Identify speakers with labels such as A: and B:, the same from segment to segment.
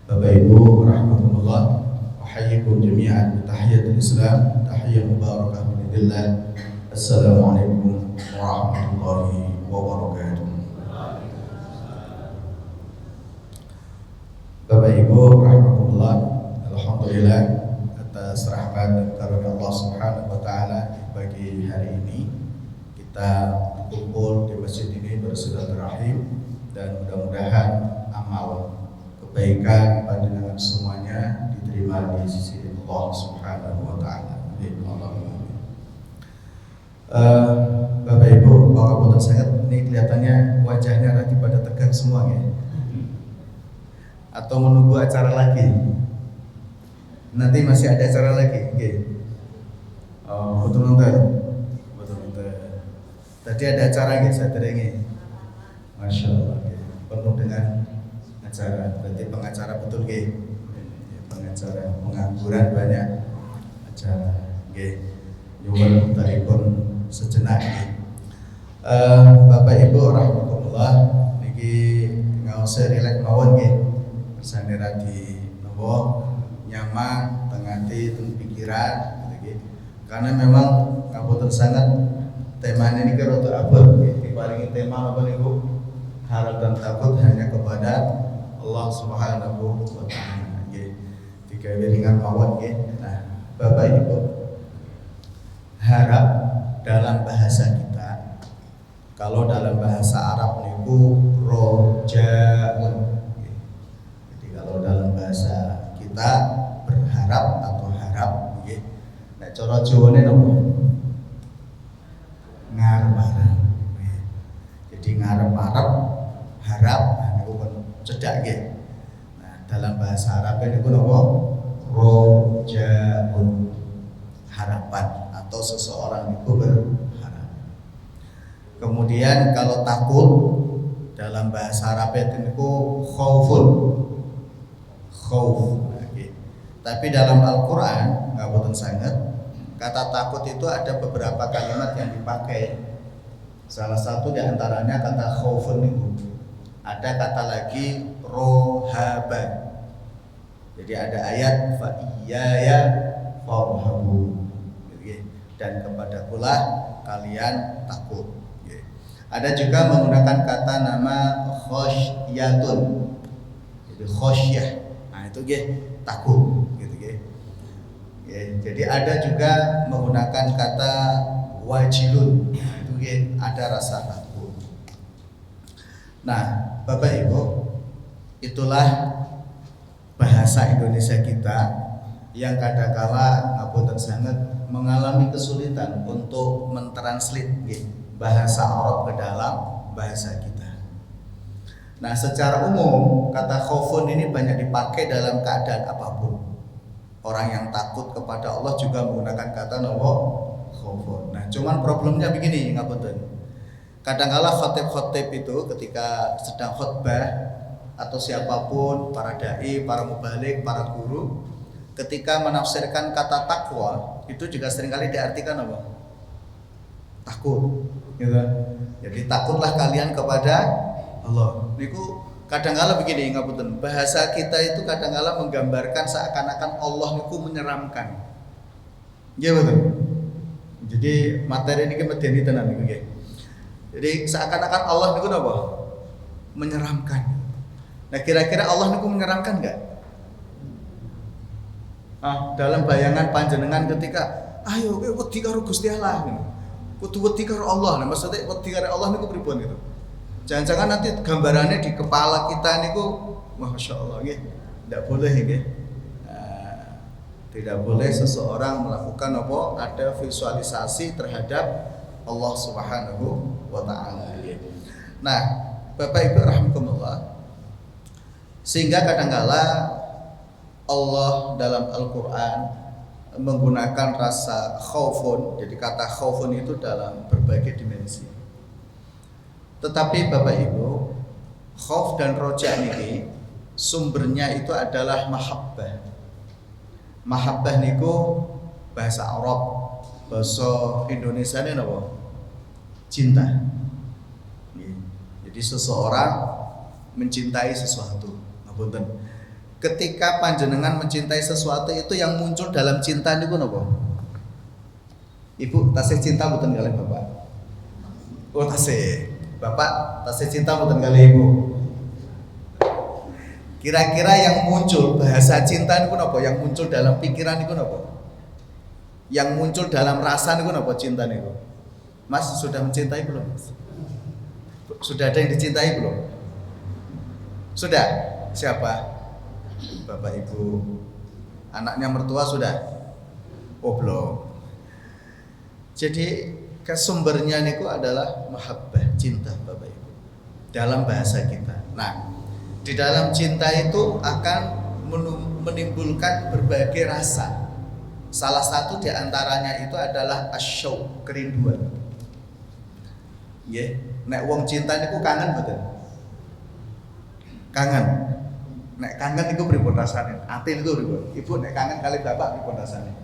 A: Bapak Ibu rahmatullah, uhayyikum jami'an bitahiyatul Islam, tahiyyah mubarakah minillah. Assalamualaikum warahmatullahi wabarakatuh. Bapak Ibu rahmatullah, alhamdulillah atas rahmat dan karunia Allah Subhanahu wa taala bagi hari ini kita berkumpul di masjid ini bersilaturahim, dan mudah-mudahan amal kebaikan panjenengan semuanya diterima di sisi Allah Subhanahu wa taala. Bapak Ibu, Bapak Bapak sangat ini kelihatannya wajahnya lagi pada tegang semua ya. Atau menunggu acara lagi? Nanti masih ada acara lagi, oke? Oh, betul nonton. Tadi ada acara nggak? Saya terengi. Masya Allah, penuh dengan acara. Berarti pengacara betul nggak? Pengacara, pengangguran banyak acara. Nggak? Yuwal tarikun sejenak. Bapak Ibu rahmatullah, niki ngause rileks mawon nggih. Bersandera di nopo nyaman tengati teng pikiran gitu. Karena memang ngapunten sangat temanya ini kan untuk abot diparingi tema apa niku, harap dan takut hanya kepada Allah Subhanahu wa taala nggih. Digawe ringan mawon nggih. Nah, Bapak Ibu, harap dalam bahasa kita, kalau dalam bahasa Arab niku rojaun. Jadi kalau dalam bahasa kita berharap atau harap nggih. Nek cara Jawane napa? Ngarep-arep. Jadi ngarep-arep, harap, niku kan cedhak nggih. Nah, dalam bahasa Arab niku napa? Rojaun, harapan atau seseorang itu berharap. Kemudian kalau takut dalam bahasa Arab itu khaufun, khauf. Tapi dalam Al-Quran ngapunten sanget, kata takut itu ada beberapa kalimat yang dipakai. Salah satu diantaranya kata khaufun itu. Ada kata lagi rohaban. Jadi ada ayat fa iyaya farhabu, dan kepada pula kalian takut. Ada juga menggunakan kata nama khosyatun. Jadi khosyah. Nah itu takut gitu. Jadi ada juga menggunakan kata wajilun. Nah, itu ada rasa takut. Nah, Bapak Ibu, itulah bahasa Indonesia kita yang kadangkala ngapunten sangat mengalami kesulitan untuk mentranslate bahasa Arab ke dalam bahasa kita. Nah, secara umum kata khaufun ini banyak dipakai dalam keadaan apapun. Orang yang takut kepada Allah juga menggunakan kata khaufun. Nah, cuman problemnya begini ngapunten. Kadangkala khotib-khotib itu ketika sedang khutbah atau siapapun, para dai, para mubalik, para guru, ketika menafsirkan kata takwa itu juga seringkali diartikan apa? Takut, gitu. Jadi takutlah kalian kepada Allah. Niku kadang-kala begini ngapunten, bahasa kita itu kadang-kala menggambarkan seakan-akan Allah niku menyeramkan. Nggih betul. Jadi materi niki medeni tenan niku nggih. Jadi seakan-akan Allah niku napa? Menyeramkan. Nah, kira-kira Allah niku menyeramkan enggak? Dalam bayangan panjenengan ketika ayo kowe wedi karo Gusti Allah gitu. Kudu wedi karo Allah. Nah, maksudnya wedi karo Allah niku pripun gitu. Jangan-jangan nanti gambarannya di kepala kita niku Masya Allah nggih. Tidak boleh nggih. Tidak boleh seseorang melakukan apa? Ada visualisasi terhadap Allah Subhanahu wa taala. Nah, Bapak Ibu rahimakumullah. Sehingga kadangkala Allah dalam Al-Quran menggunakan rasa khaufun. Jadi kata khaufun itu dalam berbagai dimensi. Tetapi Bapak Ibu, khauf dan roja ini sumbernya itu adalah mahabbah. Mahabbah niku bahasa Arab, bahasa Indonesia ini apa? Cinta. Jadi seseorang mencintai sesuatu. Ngapunten. ketika panjenengan mencintai sesuatu itu yang muncul dalam cinta niku napa? Ibu tasih cinta mboten kalih bapak? Oh tasih. Bapak tasih cinta mboten kalih ibu? Kira-kira yang muncul bahasa cinta niku napa? Yang muncul dalam pikiran niku napa? Yang muncul dalam rasa niku napa cinta niku? Mas sudah mencintai belum? Sudah ada yang dicintai belum? Sudah? Siapa? Bapak ibu. Anaknya mertua sudah? Oh belum. Jadi kesumbernya niku adalah mahabbah, cinta Bapak Ibu. Dalam bahasa kita. Nah, di dalam cinta itu akan menimbulkan berbagai rasa. Salah satu di antaranya itu adalah asyauq, kerinduan. Nggih, nek wong cinta niku kangen mboten? Kangen. Nek kangen niku pripun rasane? Ati niku pripun? Ibu nek kangen kali bapak pripun rasane?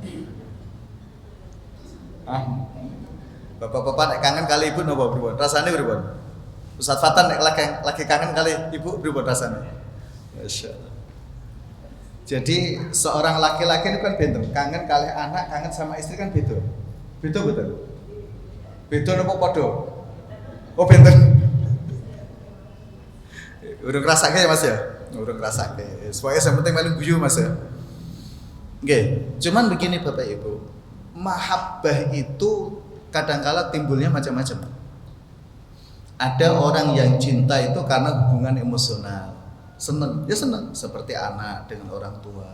A: Bapak-bapak nek kangen kali ibu napa pripun? Rasane pripun? Ustaz Fatan nek lagi kangen kali ibu pripun rasane? Masyaallah. Jadi seorang laki-laki itu kan beda. Kangen kali anak, kangen sama istri kan beda. Beda betul. Beda napa padha? Oh beda. Urung ngrasake ya Mas ya? Urung ngrasake. Supaya yang penting paling guyu Mas ya. Nggih, cuman begini Bapak Ibu. Mahabbah itu kadangkala timbulnya macam-macam. Ada orang yang cinta itu karena hubungan emosional, seneng, ya seneng seperti anak dengan orang tua.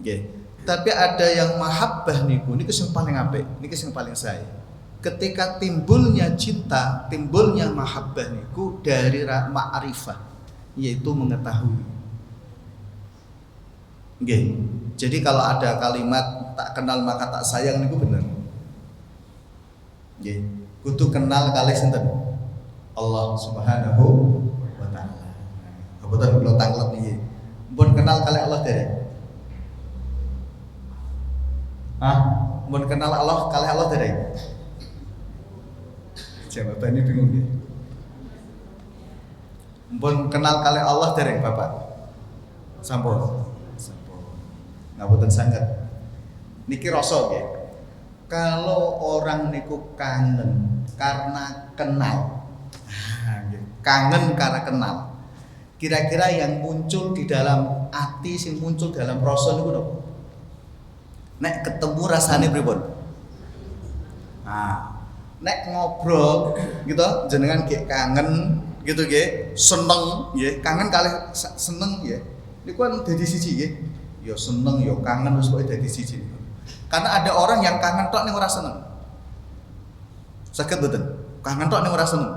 A: Okay. Tapi ada yang mahabbah niku, niku yang paling apik, niku yang paling saya. Ketika timbulnya cinta, timbulnya mahabbah niku dari ma'rifah, yaitu mengetahui. Okay. Jadi kalau ada kalimat tak kenal maka tak sayang niku bener. Nggih, kudu kenal kalih sinten? Allah Subhanahu wa taala. Boten kula tanglet niki. Mun kenal kalih Allah derek? Mun kenal Allah kalih Allah derek? Jawabannya bingung nggih. Mun kenal kalih Allah derek Bapak? Sampun. Ngapunten sanget. Niki rasa nggih. Kalau orang niku kangen karena kenal, kangen karena kenal. Kira-kira yang muncul di dalam hati, sing muncul dalam rasa niku napa? Nek ketemu rasane pripun? Nek ngobrol gitu, jenengan kayak kangen gitu nggih, seneng nggih, kangen kalih seneng nggih. Niku kan dadi siji nggih. Ya seneng ya kangen wis kok dadi siji. Karena ada orang yang kangen tok ning ora seneng. Saged mboten? Kangen tok ning ora seneng.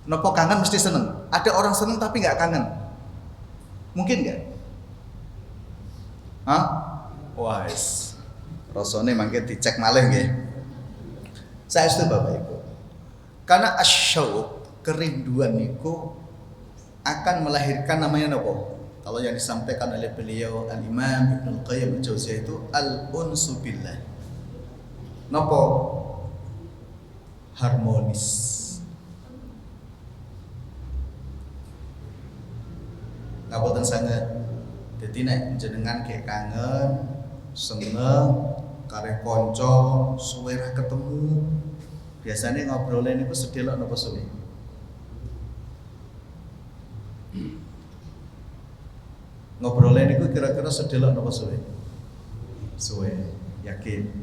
A: Napa kangen mesti seneng? Ada orang seneng tapi enggak kangen. Mungkin enggak? Wes. Rasane mangke dicek malih nggih. Saestu Bapak Ibu. Karena asyauq, kerinduan niku akan melahirkan namanya napa? Kalau yang disampaikan oleh beliau Al-Imam Ibnul Qayyim Al-Jauziyah itu al-unsu billah. Napa? Harmonis. Ngapunten sanget. Dadi nek jenengan kayak kangen, seneng kare kanca, suwe ra ketemu. Biasanya ngobrolnya niku sedelok napa suwe? Ngobrolnya niku kira-kira sedelok napa suwe? Suwe, yakin.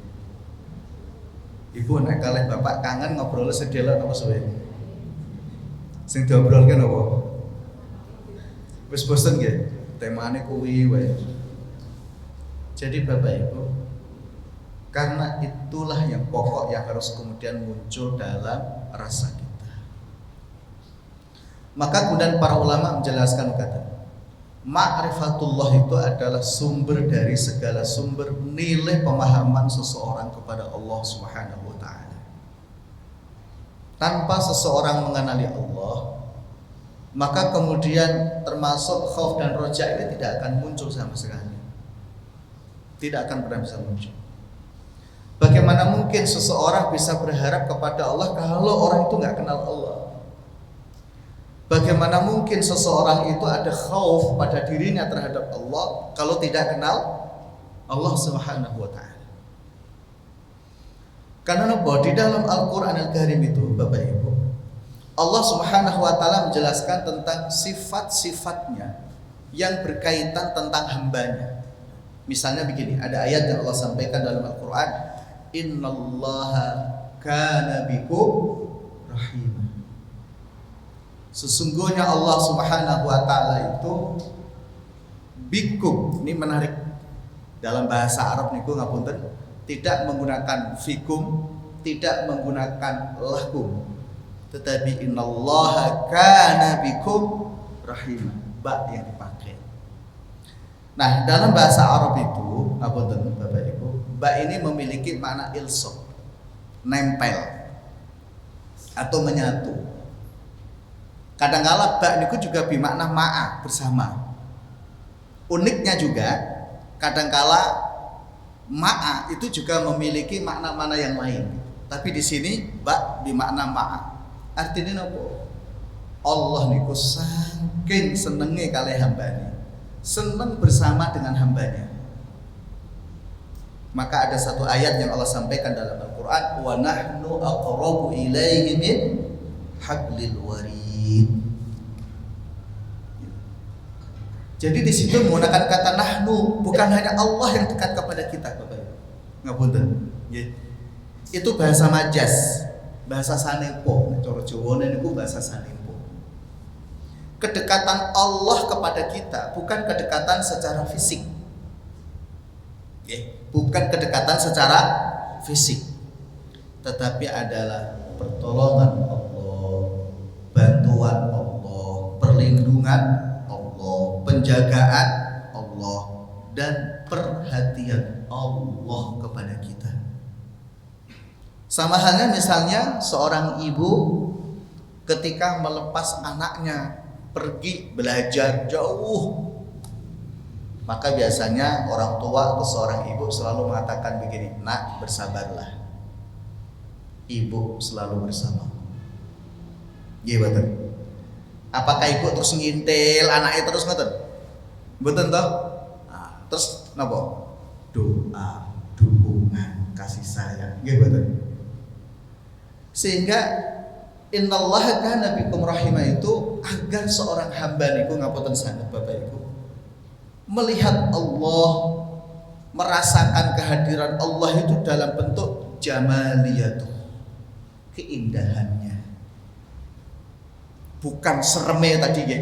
A: Ibu nek kalih bapak kangen ngobrolnya sedelok napa suwe? Sing diobrolke napa? Wis bosen nggih, temane kuwi wae. Jadi Bapak Ibu, karena itulah yang pokok yang harus kemudian muncul dalam rasa kita. Maka kemudian para ulama menjelaskan kata ma'rifatullah itu adalah sumber dari segala sumber nilai pemahaman seseorang kepada Allah Subhanahu wa taala. Tanpa seseorang mengenali Allah, maka kemudian termasuk khauf dan roja ini tidak akan muncul sama sekali. Tidak akan pernah bisa muncul. Bagaimana mungkin seseorang bisa berharap kepada Allah kalau orang itu nggak kenal Allah? Bagaimana mungkin seseorang itu ada khauf pada dirinya terhadap Allah kalau tidak kenal Allah Subhanahu wa taala? Karena di dalam Al-Qur'an Al-Karim itu, Bapak Ibu, Allah Subhanahu wa taala menjelaskan tentang sifat-sifatnya yang berkaitan tentang hambanya. Misalnya begini, ada ayat yang Allah sampaikan dalam Al-Qur'an, innallaha kana bikum rahimah. Sesungguhnya Allah Subhanahu wa taala itu bikum, ini menarik. Dalam bahasa Arab niku ngapunten, tidak menggunakan fikum, tidak menggunakan lakum. Tetapi innallaha kana bikum rahimah, ba yang dipakai. Nah, dalam bahasa Arab itu, ngapunten Bapak Ibu, ba ini memiliki makna ilsaq, nempel atau menyatu. Kadang-kala ba niku juga bermakna ma'a, bersama. Uniknya juga kadang-kala ma'a itu juga memiliki makna-makna yang lain. Tapi di sini ba bermakna ma'a. Artinya apa? Allah niku saking senenge kalih hambane, seneng bersama dengan hambanya. Maka ada satu ayat yang Allah sampaikan dalam Al-Qur'an, wa nahnu aqrabu ilaihi min hablil warid. Jadi di situ menggunakan kata nahnu, bukan hanya Allah yang dekat kepada kita, Bapak Ibu. Ngapunten. Itu bahasa majas, bahasa sanepo, cara Jawane niku bahasa sanepo. Kedekatan Allah kepada kita bukan kedekatan secara fisik. Bukan kedekatan secara fisik, tetapi adalah pertolongan Allah, bantuan Allah, perlindungan Allah, penjagaan Allah, dan perhatian Allah kepada kita. Sama halnya misalnya seorang ibu ketika melepas anaknya pergi belajar jauh, maka biasanya orang tua atau seorang ibu selalu mengatakan begini, nak bersabarlah, ibu selalu bersama. Iya betul. Apakah ibu terus ngintil anaknya terus ngoten? Mboten toh? Nah, terus napa? Doa, dukungan, kasih sayang. Nggih betul. Sehingga innallaha kana bikum rahimah itu agar seorang hamba niku ngapunten sanget Bapak Ibu melihat Allah, merasakan kehadiran Allah itu dalam bentuk jamaliyatuh, keindahannya. Bukan seremnya tadi ya,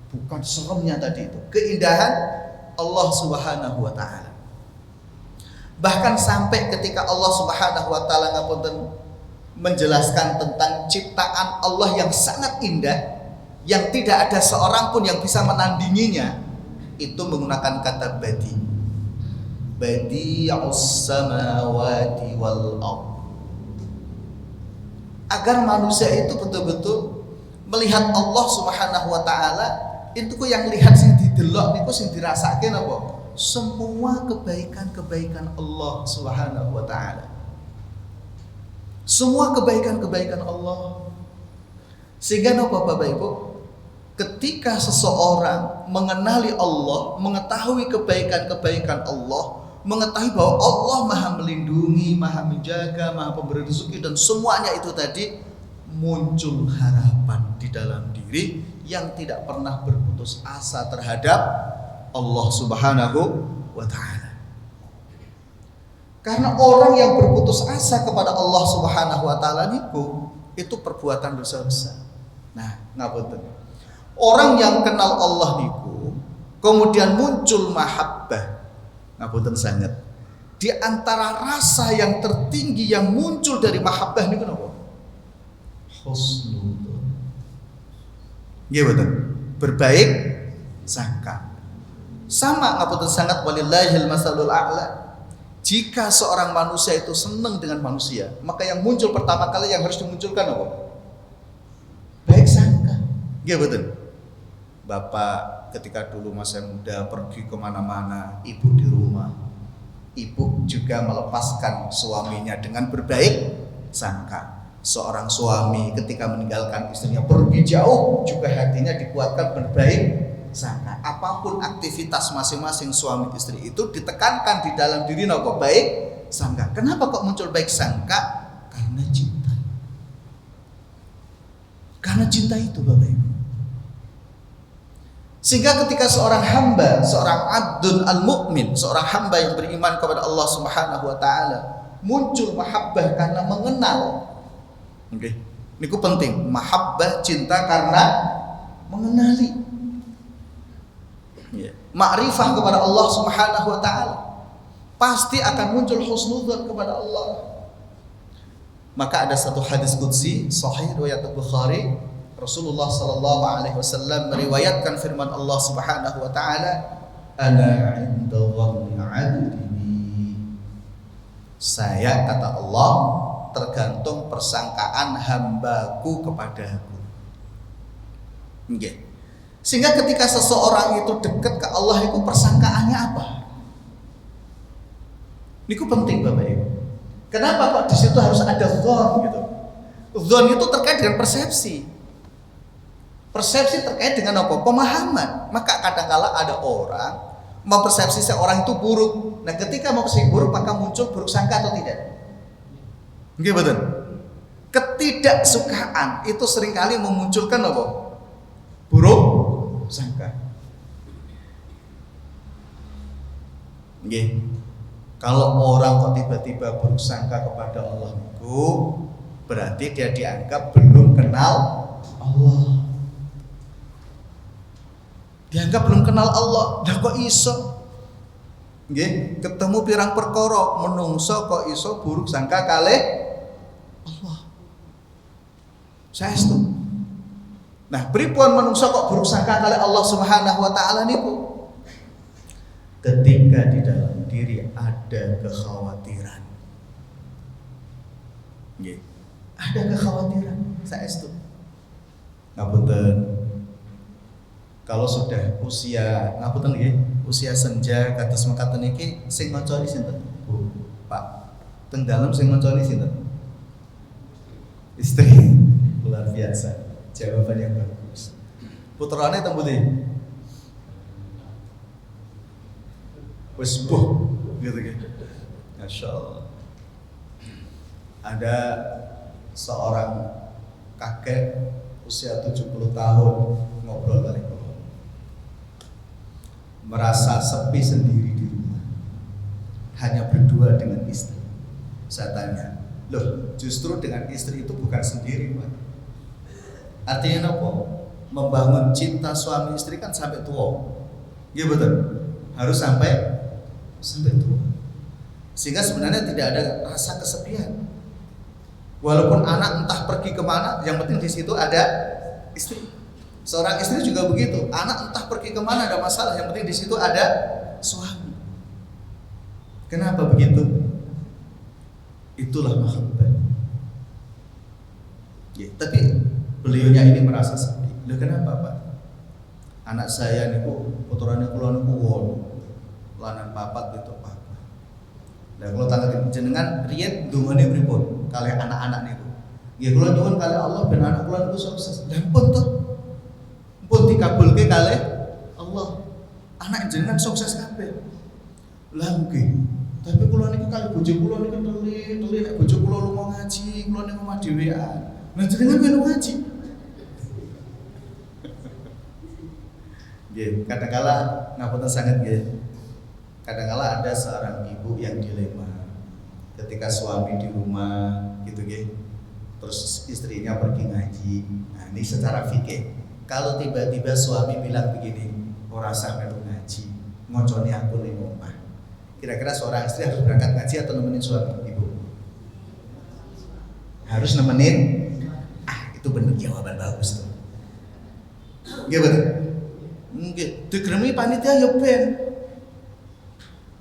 A: bukan seremnya tadi itu, keindahan Allah Subhanahu wa taala. Bahkan sampai ketika Allah Subhanahu wa taala ngapunten menjelaskan tentang ciptaan Allah yang sangat indah, yang tidak ada seorang pun yang bisa menandinginya, itu menggunakan kata badi, badi'us samawati wal ardh, agar manusia itu betul-betul melihat Allah Subhanahu wa taala. Itu ku yang lihat sing didelok niku sing dirasake napa? Semua kebaikan-kebaikan Allah Subhanahu wa taala. Semua kebaikan-kebaikan Allah. Sehingga napa Bapak Ibu? Ketika seseorang mengenali Allah, mengetahui kebaikan-kebaikan Allah, mengetahui bahwa Allah Maha melindungi, Maha menjaga, Maha pemberi rezeki dan semuanya itu tadi, muncul harapan di dalam diri yang tidak pernah berputus asa terhadap Allah Subhanahu wa taala. Karena orang yang berputus asa kepada Allah Subhanahu wa taala niku itu perbuatan dosa besar. Nah, ngapunten. Orang yang kenal Allah niku kemudian muncul mahabbah. Ngapunten sanget. Di antara rasa yang tertinggi yang muncul dari mahabbah niku napa? Husnul. Nggih betul. Berbaik sangka. Sama ngapunten sangat walillahil masalul a'la. Jika seorang manusia itu senang dengan manusia, maka yang muncul pertama kali yang harus dimunculkan apa? Baik sangka. Nggih betul. Bapak ketika dulu masa muda pergi kemana-mana, ibu di rumah, ibu juga melepaskan suaminya dengan berbaik sangka. Seorang suami ketika meninggalkan istrinya pergi jauh juga hatinya dikuatkan berbaik sangka. Apapun aktivitas masing-masing suami istri itu ditekankan di dalam diri nopo baik sangka. Kenapa kok muncul baik sangka? Karena cinta. Karena cinta itu Bapak Ibu. Sehingga ketika seorang hamba, seorang abdun al-mu'min, seorang hamba yang beriman kepada Allah Subhanahu wa taala, muncul mahabbah karena mengenal. Oke. Niku penting, mahabbah cinta karena mengenali. Ya. Ma'rifah kepada Allah Subhanahu wa taala. Pasti akan muncul husnudzan kepada Allah. Maka ada satu hadis qudsi sahih riwayat Bukhari, Rasulullah sallallahu alaihi wasallam meriwayatkan firman Allah Subhanahu wa taala, "Ana 'inda dhanni 'abdi bi." Saya, kata Allah, tergantung persangkaan hambaku kepadaku. Okay. Sehingga ketika seseorang itu dekat ke Allah itu persangkaannya apa? Niku penting Bapak Ibu. Kenapa kok di situ harus ada dzon gitu? Dzon itu terkait dengan persepsi. Persepsi terkait dengan apa? Pemahaman. Maka kadang-kala ada orang mempersepsi seorang itu buruk. Nah, ketika mau persepsi buruk maka muncul buruk sangka atau tidak? Nggih betul. Ketidaksukaan itu seringkali memunculkan apa? Buruk sangka. Nggih. Kalau orang kok tiba-tiba buruk sangka kepada Allah itu berarti dia dianggap belum kenal Allah. Dianggap belum kenal Allah. Lah kok iso? Nggih, ketemu pirang perkara menungso kok iso buruk sangka kalih Allah. Saestu. Nah, pripun menungso kok buruk sangka kalih Allah Subhanahu wa taala niku? Ketika di dalam diri ada kekhawatiran. Nggih. Ada kekhawatiran, saestu. Ngapunten. Kalau sudah usia ngapunten nggih, usia senja kados mekaten iki sing ngoconi sinten? Bu, Pak. Teng dalem sing ngoconi sinten? Istri. Luar biasa. Jawaban yang bagus. Putrane teng pundi? Wis buh gitu gitu. Masya Allah. Ada seorang kakek usia 70 tahun ngobrol kali kula. Merasa sepi sendiri di rumah. Hanya berdua dengan istri. Saya tanya, loh justru dengan istri itu bukan sendiri Pak. Artinya apa? Membangun cinta suami istri kan sampai tua. Iya betul. Harus sampai tua. Sehingga sebenarnya tidak ada rasa kesepian. Walaupun anak entah pergi kemana, yang penting di situ ada istri. Seorang istri juga begitu. Anak entah pergi kemana ada masalah, yang penting di situ ada suami. Kenapa begitu? Itulah mahabbah. Ya, tapi beliaunya ini merasa sepi. Loh kenapa Pak? Anak saya niku putrane kula niku won. Lanan papat gitu Pak. Lah kula tanggap jenengan riyen dungane pripun kalih anak-anak niku? Nggih kula nyuwun kalih Allah ben anak kula niku sukses. Lah pun to. Pun dikabulke kalih Allah. Anak jenengan sukses kabeh. Lah nggih. Tapi kula niku kalih bojo kula niku teli nek bojo kula lunga ngaji, kula niku omah dhewean. Lah jenengan melu ngaji. Nggih, kadang-kala ngapunten sanget nggih. Kadang-kala ada seorang ibu yang dilema ketika suami di rumah gitu nggih. Terus istrinya pergi ngaji. Nah, ini secara fikih. Kalau tiba-tiba suami bilang begini, ora usah melu ngaji, ngoconi aku ning omah. Kira-kira seorang istri harus berangkat ngaji atau nemenin suami ibu? Harus nemenin. Itu bener jawaban bagus tuh. Nggih betul. Nggih, digremi panitia ya ben.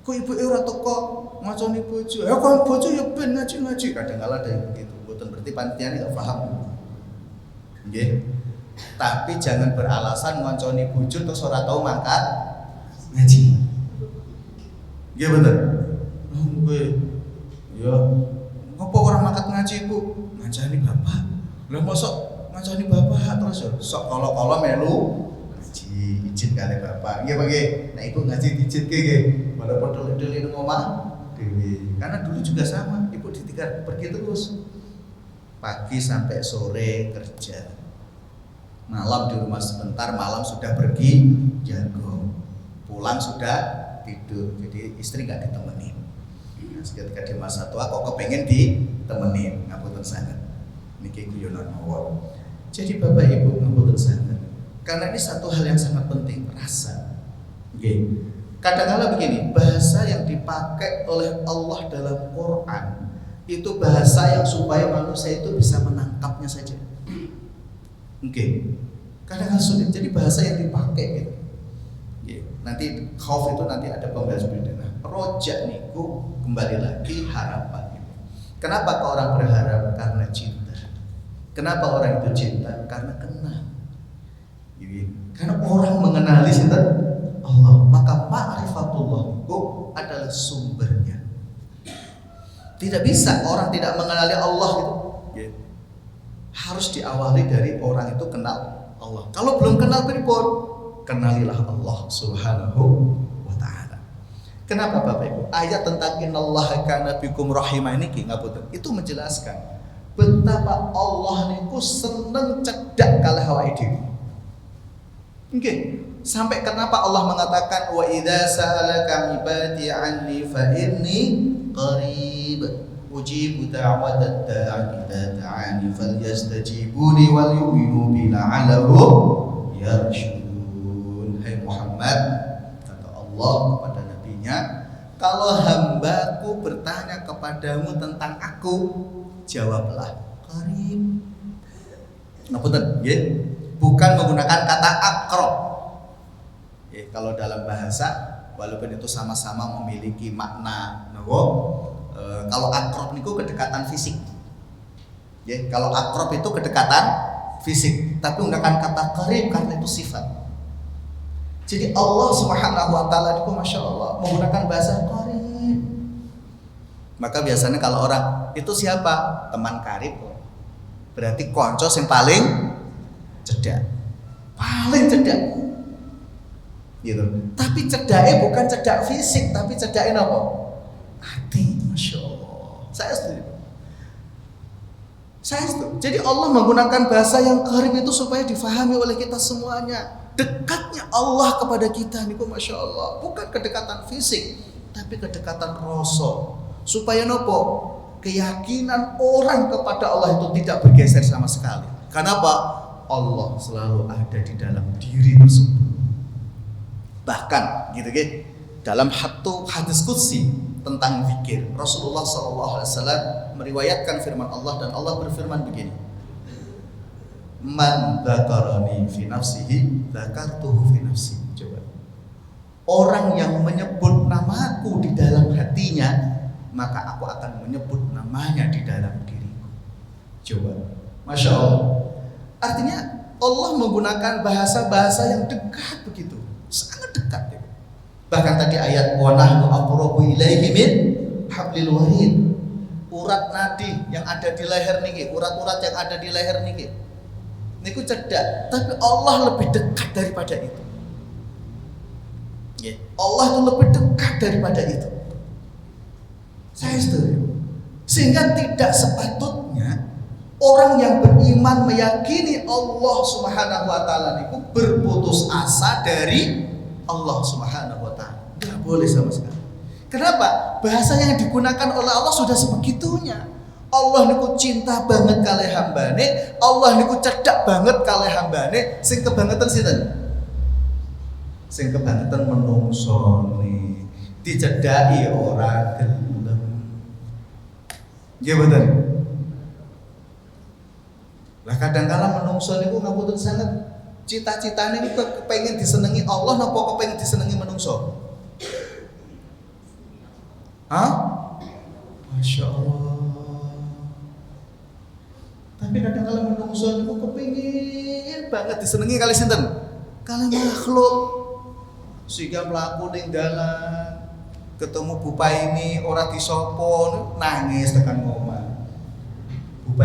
A: Kok ibuke ora teko ngoconi bojo. Ya kok bojo ya ben ngaji-ngaji. Kadang-kala ada yang begitu. Mboten berarti panitiane enggak paham. Nggih. Tapi jangan beralasan ngoconi bojo terus ora tau mangkat ngaji. Nggih betul. Nggih. Ya, ngopo ora mangkat ngaji ngaji Bu, ngancani bapak. Lah mosok ngancani bapak terus yo sok kala-kala melu ngaji izin kali bapak. Nggih Pak nggih. Nah ibu ngaji diizinke nggih. Walaupun dulu-dulu ning omah dhewe. Karena dulu juga sama, ibu ditinggal pergi terus. Pagi sampai sore kerja. Malam di rumah sebentar, malam sudah pergi jago. Pulang sudah tidur. Jadi istri nggak ditemenin. Nah, ketika di masa tua kok kepengen ditemenin, ngapunten sangat. Niki guyonan mawon. Jadi Bapak Ibu ngapunten sangat. Karena ini satu hal yang sangat penting, rasa. Oke. Kadang-kadang begini, bahasa yang dipakai oleh Allah dalam Quran itu bahasa yang supaya manusia itu bisa menangkapnya saja. Oke. Kadang-kadang sulit. Jadi bahasa yang dipakai gitu. Nanti khauf itu nanti ada pembahasan berbeda. Rojak niku kembali lagi harapan. Kenapa orang berharap? Karena cinta. Kenapa orang itu cinta? Karena kenal. Karena orang mengenali cinta Allah, maka ma'rifatullah itu adalah sumbernya. Tidak bisa orang tidak mengenali Allah itu. Harus diawali dari orang itu kenal Allah. Kalau belum kenal pripun? Kenalilah Allah Subhanahu wa taala. Kenapa Bapak Ibu? Ayat tentang innallaha kana bikum rahimah ini ngapunten. Itu menjelaskan betapa Allah niku seneng cedak kalih awake dhewe. Nggih. Sampai kenapa Allah mengatakan wa idza sa'alaka ibadi anni fa inni qarib ujibu da'watad da'i idza da'ani falyastajibuni wal yu'minu bi la'allahum yarshudun. Hai Muhammad, kata Allah kepada nabinya, kalau hambaku bertanya kepadamu tentang aku, jawablah qarib. Ngapunten nggih, bukan menggunakan kata aqrab. Kalau dalam bahasa, walaupun itu sama-sama memiliki makna kalau akrab niku kedekatan fisik. Kalau akrab itu kedekatan fisik, tapi menggunakan kata qarib karena itu sifat. Jadi Allah Subhanahu wa taala itu Masya Allah menggunakan bahasa qarib. Maka biasanya kalau orang itu siapa? Teman karib. Berarti konco yang paling cedak. Paling cedak. Gitu. Tapi cedaknya bukan cedak fisik, tapi cedaknya apa? Hati. Masya Allah. Saya setuju. Jadi Allah menggunakan bahasa yang qarib itu supaya difahami oleh kita semuanya. Dekatnya Allah kepada kita niku Masya Allah, bukan kedekatan fisik, tapi kedekatan rasa. Supaya nopo? Keyakinan orang kepada Allah itu tidak bergeser sama sekali. Kenapa? Allah selalu ada di dalam diri tersebut. Bahkan gitu dalam hadis qudsi tentang zikir, Rasulullah SAW meriwayatkan firman Allah, dan Allah berfirman begini, man dzakarani fi nafsihi dzakartuhu fi nafsi. Coba, orang yang menyebut namaku di dalam hatinya, maka aku akan menyebut namanya di dalam diriku. Coba, Masya Allah. Artinya Allah menggunakan bahasa-bahasa yang dekat begitu, sangat dekat. Bahkan tadi ayat wa nahnu aqrabu ilaihi min hablil warid. Urat nadi yang ada di leher niki, urat-urat yang ada di leher niki, niku cedak, tapi Allah lebih dekat daripada itu. Allah itu lebih dekat daripada itu. Saya setuju. Sehingga tidak sepatutnya orang yang beriman meyakini Allah Subhanahu wa taala niku berputus asa dari Allah Subhanahu wa taala. Enggak boleh sama sekali. Kenapa? Bahasa yang digunakan oleh Allah sudah sebegitunya. Allah niku cinta banget kalih hambane, Allah niku cedak banget kalih hambane, sing kebangetan sinten? Sing kebangetan menungsone, dicedaki ora gelem. Nggih mboten? Lah kadang-kala menungso niku ngapunten sanget, cita-citane niku kepengin disenengi Allah napa kepengin disenengi menungso? Hah? Masya Allah. Tapi kadang-kadang menungso niku kepengin banget disenengi kali sinten? Kali makhluk. Sehingga mlaku ning dalan, ketemu Bupaini ora disopo, nangis tekan ngomah.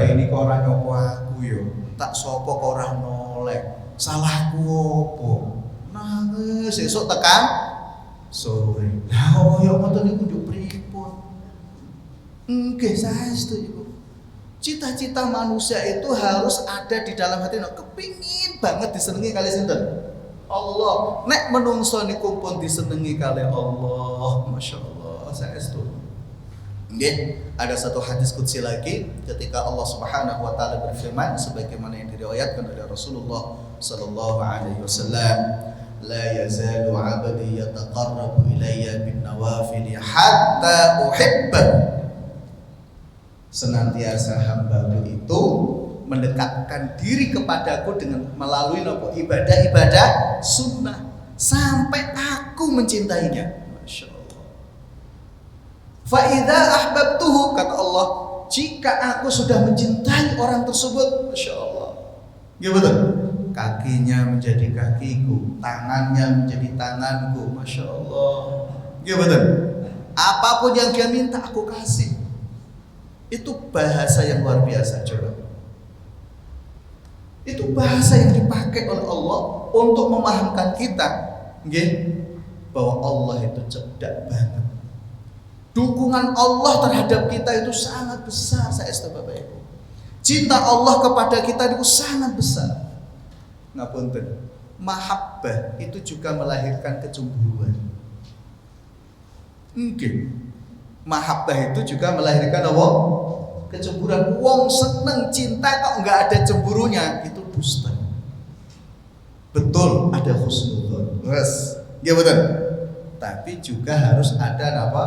A: ini kok ora nyopo aku yo. Tak sopo kok ora noleh. Salahku opo? Nangis esuk tekan sore. Lah yo ngoten niku njuk pripun? Nggih saestu iku. Cita-cita manusia itu harus ada di dalam hati. Kepingin banget disenengi kali sinten? Allah. Nek menungso niku pun disenengi kali Allah. Masya Allah, saestu. Nggih, ada satu hadis qudsi lagi ketika Allah Subhanahu wa taala berfirman sebagaimana yang diriwayatkan oleh Rasulullah sallallahu alaihi wasallam, la yazalu 'abdi yataqarrabu ilayya bin nawafil hatta uhibbahu. Senantiasa hambaku itu mendekatkan diri kepadaku dengan melalui ibadah-ibadah sunnah sampai aku mencintainya. Masya Allah. Fa idza ahbabtuhu, kata Allah, jika aku sudah mencintai orang tersebut, Masya Allah, gimana? Kakinya menjadi kakiku, tangannya menjadi tanganku, Masya Allah, gimana? Apapun yang dia minta aku kasih. Itu bahasa yang luar biasa, coba. Itu bahasa yang dipakai oleh Allah untuk memahamkan kita, nggih, bahwa Allah itu cerdas banget. Dukungan Allah terhadap kita itu sangat besar, saestu Bapak Ibu. Cinta Allah kepada kita itu sangat besar. Ngapunten, mahabbah itu juga melahirkan kecemburuan. Nggih. Mahabbah itu juga melahirkan apa? Kecemburuan. Wong seneng cinta kok enggak ada cemburunya, itu dusta. Betul ada husnudzon. Yes. Ya betul. Tapi juga harus ada apa?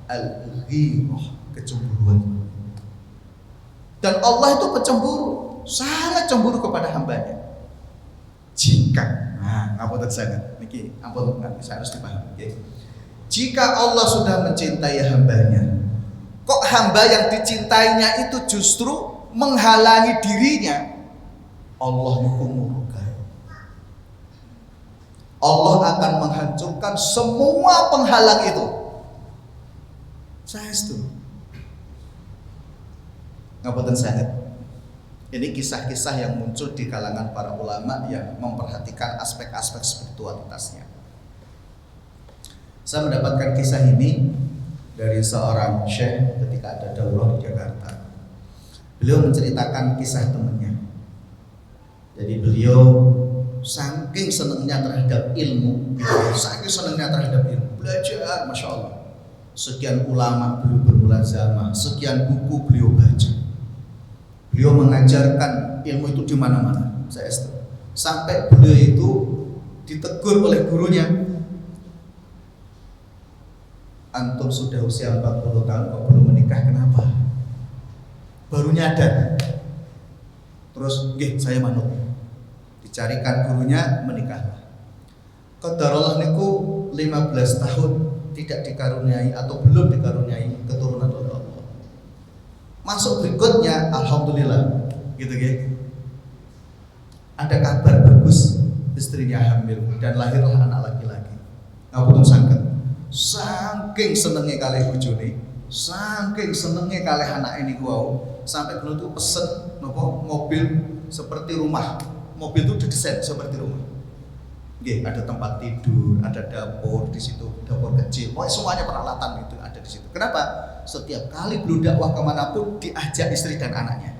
A: Al-ghirah, kecemburuan. Dan Allah itu pencemburu, sangat cemburu kepada hambanya. Jika, ngapunten sangat. Niki ampun nggak bisa harus dipahami, okay? Jika Allah sudah mencintai hambanya, kok hamba yang dicintainya itu justru menghalangi dirinya, Allah murka. Allah akan menghancurkan semua penghalang itu. Saestu. Ngapunten sangat. Ini kisah-kisah yang muncul di kalangan para ulama yang memperhatikan aspek-aspek spiritualitasnya. Saya mendapatkan kisah ini dari seorang syekh ketika ada daurah di Jakarta. Beliau menceritakan kisah temannya. Jadi beliau saking senangnya terhadap ilmu, saking senangnya terhadap ilmu, belajar, Masya Allah. Sekian ulama beliau bermulazamah, sekian buku beliau baca. Beliau mengajarkan ilmu itu di mana-mana. Sampai beliau itu ditegur oleh gurunya. Antum sudah usia 40 tahun kok belum menikah, kenapa? Baru nyadar. Terus, nggih, saya manut. Dicarikan gurunya, menikah. Qadarullah niku 15 tahun tidak dikaruniai atau belum dikaruniai keturunan oleh Allah. Masuk berikutnya, alhamdulillah, gitu nggih. Ada kabar bagus, istrinya hamil dan lahirlah anak laki-laki. Ngapunten sanget. Saking senenge kalih bojone, saking senenge kalih anak ini wau, sampai dulu tuh pesen nopo mobil seperti rumah. Mobil itu didesain seperti rumah. Nggih, ada tempat tidur, ada dapur di situ, dapur kecil. Pokoknya semuanya peralatan itu ada di situ. Kenapa? Setiap kali beliau dakwah kemanapun diajak istri dan anaknya.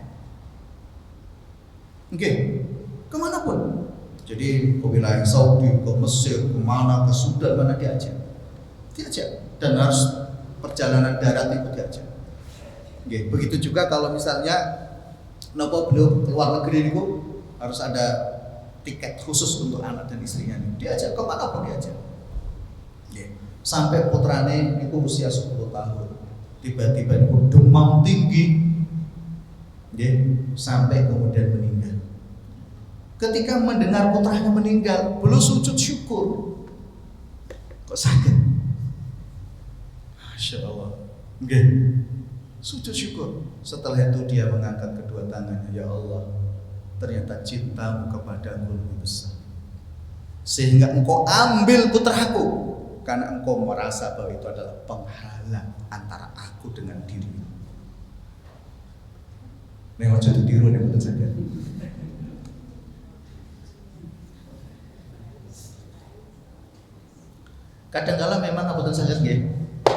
A: Nggih, kemanapun. Jadi ke wilayah Saudi, ke Mesir, kemana, ke Sudan, mana diajak. Dan harus perjalanan darat itu diajak. Oke, begitu juga kalau misalnya nopo beliau keluar negeri itu harus ada tiket khusus untuk anak dan istrinya. Diajak kemana pun diajak. Oke. Sampai putrane itu usia 10 tahun. Tiba-tiba itu demam tinggi. Oke. Sampai kemudian meninggal. Ketika mendengar putranya meninggal, beliau sujud syukur. Kok sakit? Masya Allah. Nggih. Sujud syukur. Setelah itu dia mengangkat kedua tangannya, ya Allah, ternyata cintamu kepadaku lebih besar, sehingga engkau ambil putraku karena engkau merasa bahwa itu adalah penghalang antara aku dengan dirimu. Nek aja ditiru nek mboten saged. Kadang-kala memang mboten saged nggih.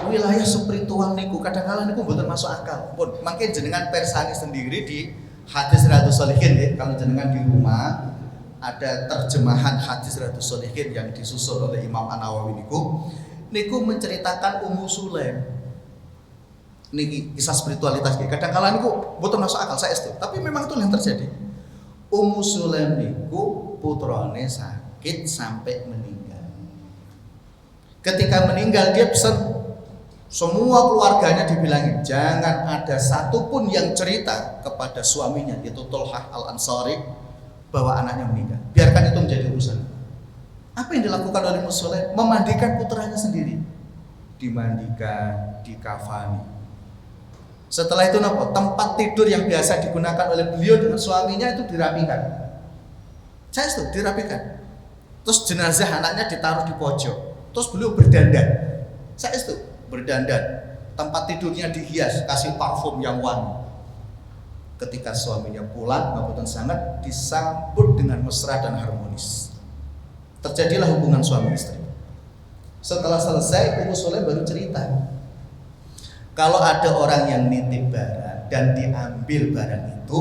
A: Wilayah spiritual niku kadang-kala niku mboten masuk akal. Pun mangke jenengan persani sendiri di hadis Riyadhus Shalihin nggih. Kalau jenengan di rumah ada terjemahan hadis Riyadhus Shalihin yang disusun oleh Imam An-Nawawi niku menceritakan Ummu Sulaim. Niki kisah spiritualitas nggih. Kadang-kala niku mboten masuk akal saestu, tapi memang itu yang terjadi. Ummu Sulaim niku putrane sakit sampai meninggal. Ketika meninggal dia pesan semua keluarganya dibilangin jangan ada satupun yang cerita kepada suaminya yaitu Tolhah Al-Ansari bahwa anaknya meninggal. Biarkan itu menjadi urusan. Apa yang dilakukan oleh Ummu Sulaim? Memandikan putranya sendiri. Dimandikan, dikafani. Setelah itu tempat tidur yang biasa digunakan oleh beliau dengan suaminya itu dirapikan. Saya itu dirapikan. Terus jenazah anaknya ditaruh di pojok. Terus beliau berdandan. Saya itu berdandan. Tempat tidurnya dihias, kasih parfum yang wangi. Ketika suaminya pulang, ngapunten sangat disambut dengan mesra dan harmonis. Terjadilah hubungan suami istri. Setelah selesai, Ummu Sulaim baru cerita. Kalau ada orang yang nitip barang dan diambil barang itu,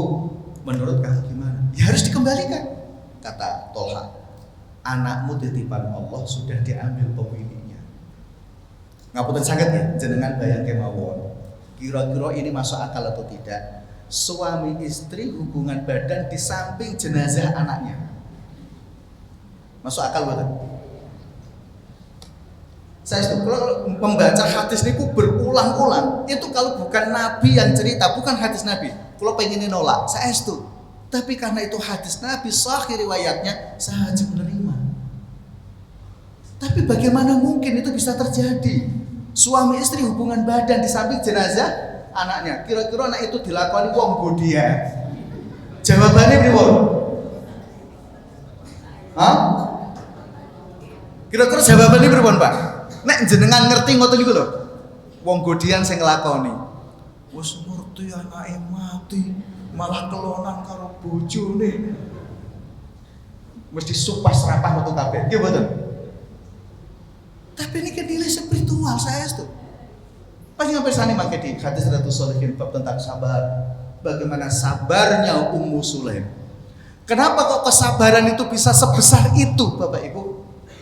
A: menurut kamu gimana? Ya harus dikembalikan. Kata Tolha, anakmu titipan Allah sudah diambil pemiliknya. Ngapunten sangat ya, jenengan bayang kemawon. Kira-kira ini masuk akal atau tidak? Suami istri hubungan badan di samping jenazah anaknya. Masuk akal betul? Saya itu kalau membaca hadis niku berulang-ulang, itu kalau bukan Nabi yang cerita, bukan hadis Nabi. Kalau pengen nolak, saya itu. Tapi karena itu hadis Nabi, sahih riwayatnya, saya wajib menerima. Tapi bagaimana mungkin itu bisa terjadi? Suami istri hubungan badan di samping jenazah anaknya. Kira-kira anak itu dilakoni wong bodia. Jawabannya pripun? Hah? Kira-kira jawabannya pripun, Pak? Nek jenengan ngerti ngoten niku lho. Wong godian sing nglakoni. Wis ngerti anake mati, malah kelonan karo bojone. Mesti supas rapah metu kabeh. Nggih mboten? Tapi ini kan nilai spiritual saya itu. Pasti sampai sana mangke di hadis Riyadhus Shalihin bab tentang sabar. Bagaimana sabarnya Ummu Sulaim. Kenapa kok kesabaran itu bisa sebesar itu, Bapak Ibu?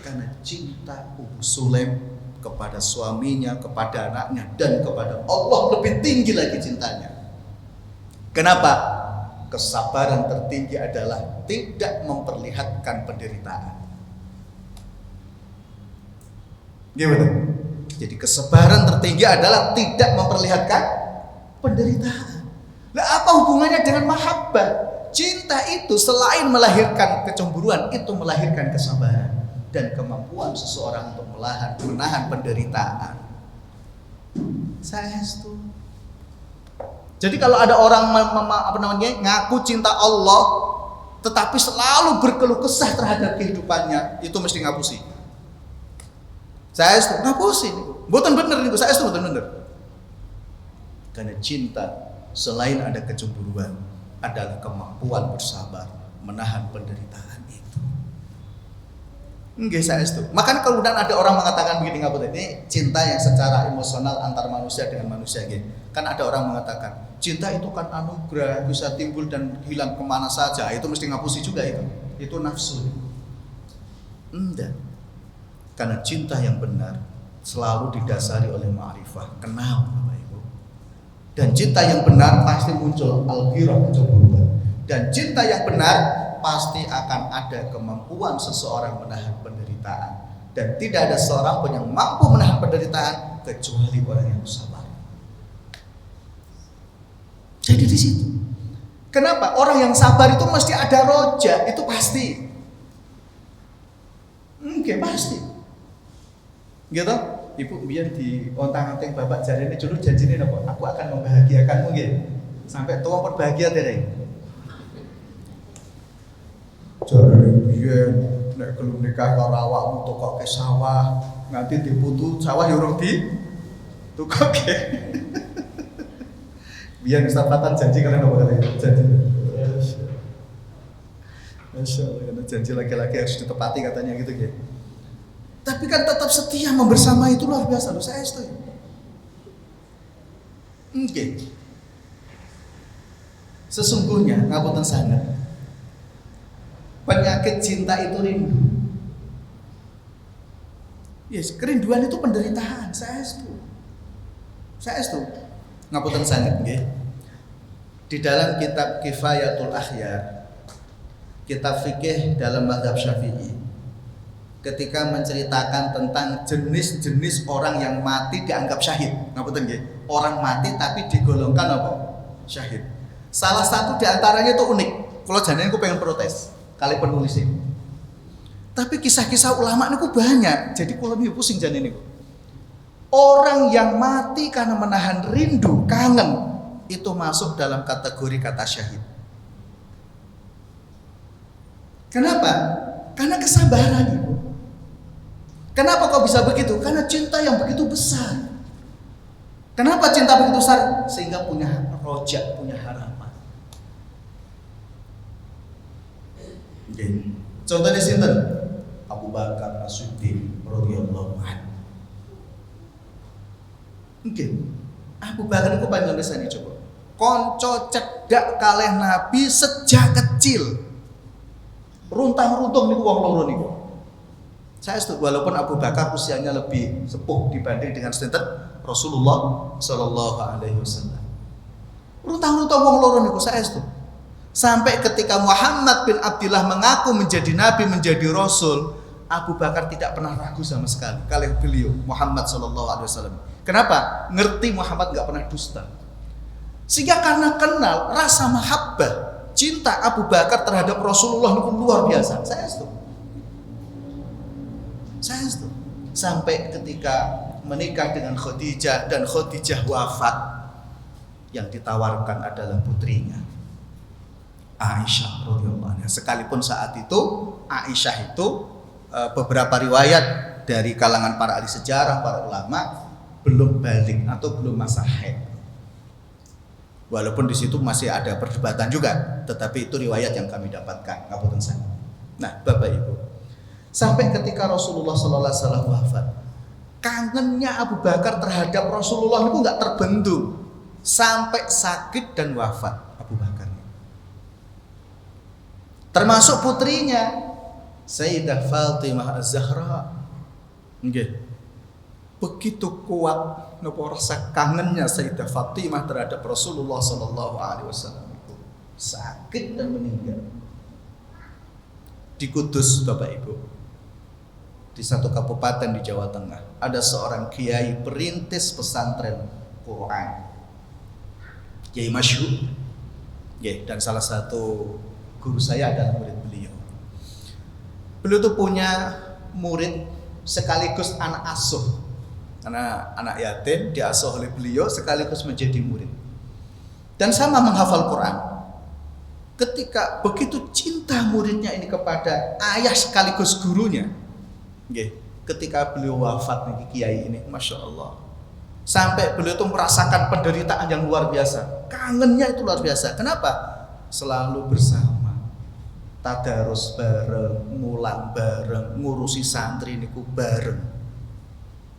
A: Karena cinta Ummu Sulaim kepada suaminya, kepada anaknya, dan kepada Allah lebih tinggi lagi cintanya. Kenapa? Kesabaran tertinggi adalah tidak memperlihatkan penderitaan. Gimana? Jadi kesabaran tertinggi adalah tidak memperlihatkan penderitaan. Nah, apa hubungannya dengan mahabbah? Cinta itu selain melahirkan kecemburuan, itu melahirkan kesabaran dan kemampuan seseorang untuk menahan penderitaan. Saya itu. Jadi kalau ada orang ngaku cinta Allah, tetapi selalu berkeluh kesah terhadap kehidupannya, itu mesti ngapusi. Saya itu ngapusi. Bukan bener nih, saya itu bukan bener. Karena cinta selain ada kecemburuan adalah kemampuan bersabar, menahan penderitaan itu. Nggih saya itu. Makanya kalau udah ada orang mengatakan begini ngapunten, ini cinta yang secara emosional antar manusia dengan manusia nggih. Kan ada orang mengatakan, cinta itu kan anugerah, bisa timbul dan hilang kemana saja. Itu mesti ngapusi juga itu. Itu nafsu. Enggak. Karena cinta yang benar selalu didasari oleh ma'rifah, kenal Bapak Ibu. Dan cinta yang benar pasti muncul al-ghirah, kecemburuan. Dan cinta yang benar pasti akan ada kemampuan seseorang menahan penderitaan. Dan tidak ada seorang pun yang mampu menahan penderitaan kecuali orang yang sabar. Jadi di situ. Kenapa? Orang yang sabar itu mesti ada roja, itu pasti. Pasti. Gitu, Ibu biar di ontang-anting bapak jarene dulu janjine napa? Aku akan membahagiakanmu nggih. Sampai tua pun bahagia dereng. Jarene biyen nek gelem nikah karo awakmu tokoke sawah, nganti diputu sawah ya urung di tukoke. Biar Ustaz Fatan janji kalian apa kali janji. Masya Allah, karena janji laki-laki harus ditepati katanya gitu ya. Tapi kan tetap setia membersama itu luar biasa loh, saya setuju. Oke. Sesungguhnya ngapunten sangat. Penyakit cinta itu rindu. Yes, kerinduan itu penderitaan, saya setuju. Saya setuju. Ngapunten sangat nggih. Di dalam kitab Kifayatul Akhyar, kitab fikih dalam mazhab Syafi'i, ketika menceritakan tentang jenis-jenis orang yang mati dianggap syahid. Ngapunten nggih. Orang mati tapi digolongkan apa? Syahid. Salah satu di antaranya itu unik. Kalau jangan aku pengen protes kali penulis ini. Tapi kisah-kisah ulama ini banyak. Jadi kalau lebih pusing jangan ini. Orang yang mati karena menahan rindu, kangen, itu masuk dalam kategori kata syahid. Kenapa? Karena kesabaran itu. Kenapa kok bisa begitu? Karena cinta yang begitu besar. Kenapa cinta begitu besar? Sehingga punya roja, punya harapan. Okay. Contohnya sinten? Abu Bakar As-Siddiq radhiyallahu anhu. Oke. Abu Bakar itu panjang desane coba. Konco cedak kalih Nabi sejak kecil. Runtang-runtung niku wong loro niku. Saya setuju, walaupun Abu Bakar usianya lebih sepuh dibanding dengan sinten Rasulullah Shallallahu Alaihi Wasallam. Runtang-runtang wong loro niku saya setuju. Sampai ketika Muhammad bin Abdullah mengaku menjadi nabi, menjadi rasul, Abu Bakar tidak pernah ragu sama sekali kalih beliau Muhammad Shallallahu Alaihi Wasallam. Kenapa? Ngerti Muhammad nggak pernah dusta. Sehingga karena kenal rasa mahabbah, cinta Abu Bakar terhadap Rasulullah itu luar biasa. Saya setuju. Sampai ketika menikah dengan Khadijah dan Khadijah wafat, yang ditawarkan adalah putrinya Aisyah radhiyallahu anha. Sekalipun saat itu Aisyah itu beberapa riwayat dari kalangan para ahli sejarah, para ulama belum balik atau belum masa haid. Walaupun di situ masih ada perdebatan juga, tetapi itu riwayat yang kami dapatkan. Ngapunten sana. Nah, Bapak Ibu, sampai ketika Rasulullah sallallahu alaihi wasallam wafat, kangennya Abu Bakar terhadap Rasulullah itu enggak terbendung sampai sakit dan wafat Abu Bakar. Termasuk putrinya Sayyidah Fatimah Az-Zahra. Nggih. Begitu kuat napa rasa kangennya Sayyidah Fatimah terhadap Rasulullah sallallahu alaihi wasallam itu sakit dan meninggal. Di Kudus, Bapak Ibu, di satu kabupaten di Jawa Tengah, ada seorang kiai perintis pesantren Quran, kiai masyhur, dan salah satu guru saya adalah murid beliau. Beliau tuh punya murid sekaligus anak asuh, karena anak yatim diasuh oleh beliau sekaligus menjadi murid, dan sama menghafal Quran. Ketika begitu cinta muridnya ini kepada ayah sekaligus gurunya, ketika beliau wafat nih kiai ini, masya Allah, sampai beliau tuh merasakan penderitaan yang luar biasa, kangennya itu luar biasa. Kenapa? Selalu bersama, tadarus bareng, mulang bareng, ngurusi santri niku bareng.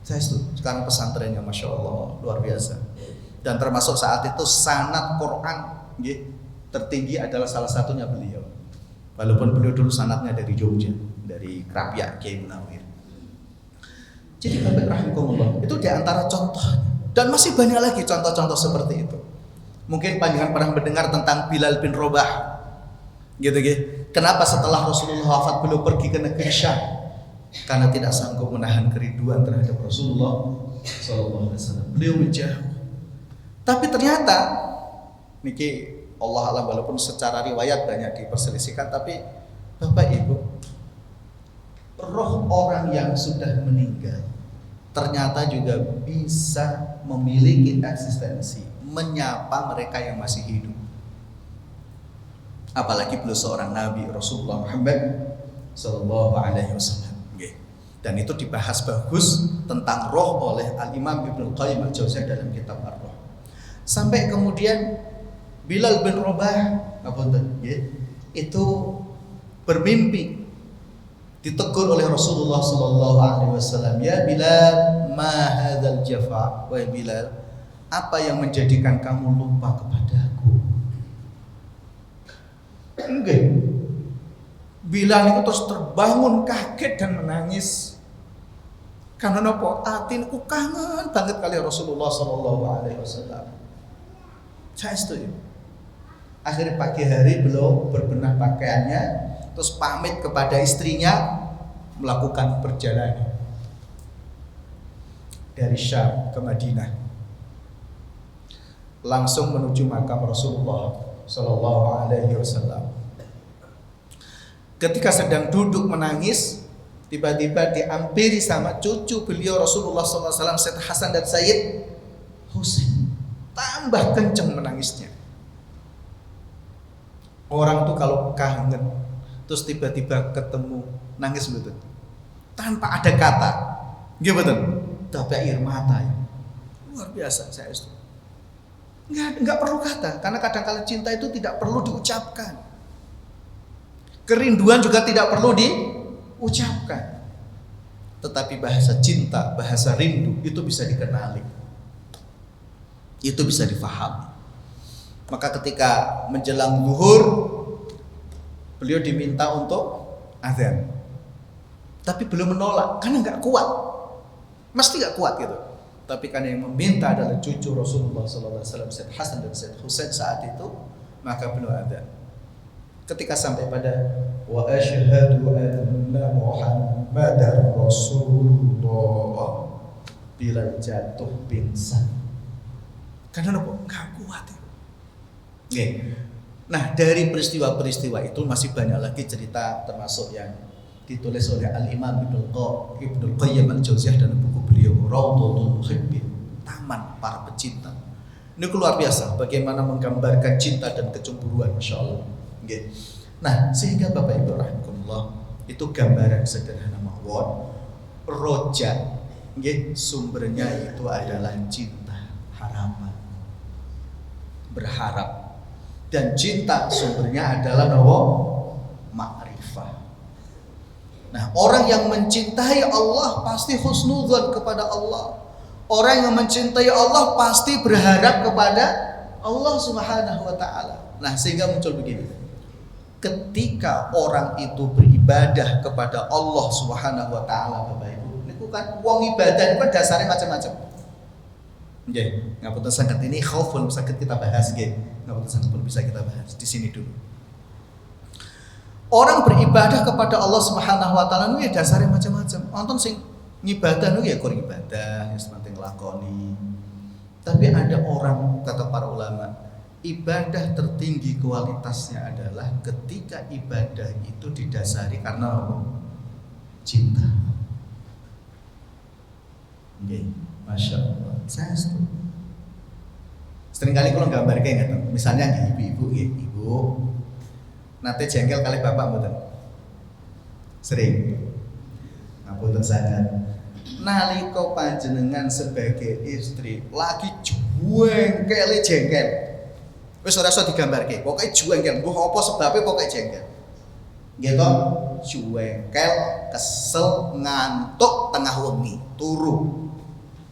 A: Saya setuju. Sekarang pesantrennya masya Allah luar biasa. Dan termasuk saat itu sanad Quran tertinggi adalah salah satunya beliau. Walaupun beliau dulu sanadnya dari Jogja, dari Krapyak Kiai Munawir. Jadi Bapak rahimahullah, itu diantara contohnya. Dan masih banyak lagi contoh-contoh seperti itu. Mungkin panjenengan pernah mendengar tentang Bilal bin Rabah. Kenapa setelah Rasulullah wafat beliau pergi ke negeri Syam? Karena tidak sanggup menahan kerinduan terhadap Rasulullah sallallahu alaihi wasallam. Beliau menjauh. Tapi ternyata niki Allah alam, walaupun secara riwayat banyak diperselisihkan, tapi Bapak Ibu, roh orang yang sudah meninggal ternyata juga bisa memiliki eksistensi, menyapa mereka yang masih hidup. Apalagi beliau seorang Nabi Rasulullah Muhammad sallallahu alaihi wasallam. Dan itu dibahas bagus tentang roh oleh Al-Imam Ibnu Qayyim Al-Jauziyah dalam kitab Ar-Roh. Sampai kemudian Bilal bin Rabah itu bermimpi, ditegur oleh Rasulullah sallallahu alaihi wasallam, "Ya Bilal, ma hadzal jafa?" Wahai Bilal, apa yang menjadikan kamu lupa kepadaku? Enggak. Bilal itu terus terbangun kaget dan menangis. Karena napa? Atinku kangen banget kali Rasulullah sallallahu alaihi wasallam. Saya setuju. Akhirnya pagi hari beliau berbenah pakaiannya, terus pamit kepada istrinya melakukan perjalanan dari Syam ke Madinah, langsung menuju makam Rasulullah sallallahu alaihi wasallam. Ketika sedang duduk menangis, tiba-tiba dihampiri sama cucu beliau Rasulullah sallallahu alaihi wasallam, Sayyid Hasan dan Sayyid Husain. Tambah kenceng menangisnya. Orang tuh kalau kangen terus tiba-tiba ketemu nangis betul, tanpa ada kata, gitu betul, tapi air mata ya. Luar biasa saya itu. Nggak perlu kata, karena kadang-kala cinta itu tidak perlu diucapkan. Kerinduan juga tidak perlu diucapkan. Tetapi bahasa cinta, bahasa rindu itu bisa dikenali, itu bisa difahami. Maka ketika menjelang zuhur, beliau diminta untuk azan, tapi belum menolak karena nggak kuat, mesti nggak kuat gitu. Tapi karena yang meminta adalah cucu Rasulullah SAW, Sayyid Hasan dan Sayyid Husain saat itu, maka beliau azan. Ketika sampai pada wa asyhadu anna Muhammadar Rasulullah, Bilal jatuh pingsan karena nggak kuat ya. Nah, dari peristiwa-peristiwa itu masih banyak lagi cerita, termasuk yang ditulis oleh Al-Imam Ibnul Qayyim Al-Jauziyah dalam buku beliau Rawdatul Muhibbin, Taman Para Pecinta. Ini luar biasa bagaimana menggambarkan cinta dan kecemburuan, Masya Allah. Nah, sehingga Bapak Ibu rahimakumullah, itu gambaran sederhana mawon. Roja, sumbernya itu adalah cinta, harapan, berharap. Dan cinta sumbernya adalah ma'rifah. Nah, orang yang mencintai Allah pasti husnudzon kepada Allah. Orang yang mencintai Allah pasti berharap kepada Allah Subhanahu wa taala. Nah, sehingga muncul begini. Ketika orang itu beribadah kepada Allah Subhanahu wa taala, Bapak Ibu, niku kan wong ibadah niku dasarnya macam-macam. Nggih, ngapunten sanget ini khaufun saged kita bahas nggih. Ngapunten sanget bisa kita bahas di sini dulu. Orang beribadah kepada Allah Subhanahu wa taala niku ya dasare macam-macam. Wonten sing ngibadah niku ya kur ibadah, ya penting lakoni. Tapi ada orang, kata para ulama, ibadah tertinggi kualitasnya adalah ketika ibadah itu didasari karena cinta. Nggih. Masya Allah, saya setuju. Seringkali kalau gambar kayak gitu, misalnya ibu-ibu, ibu, nanti jengkel kali bapak mboten? Sering. Ngapunten sangat. Nalika panjenengan sebagai istri lagi jengkel. Wis ora iso digambarke, pokoke jengkel, mbuh apa sebabnya pokoke jengkel. Nggih to? Jengkel, kesel, ngantuk tengah wengi, turu.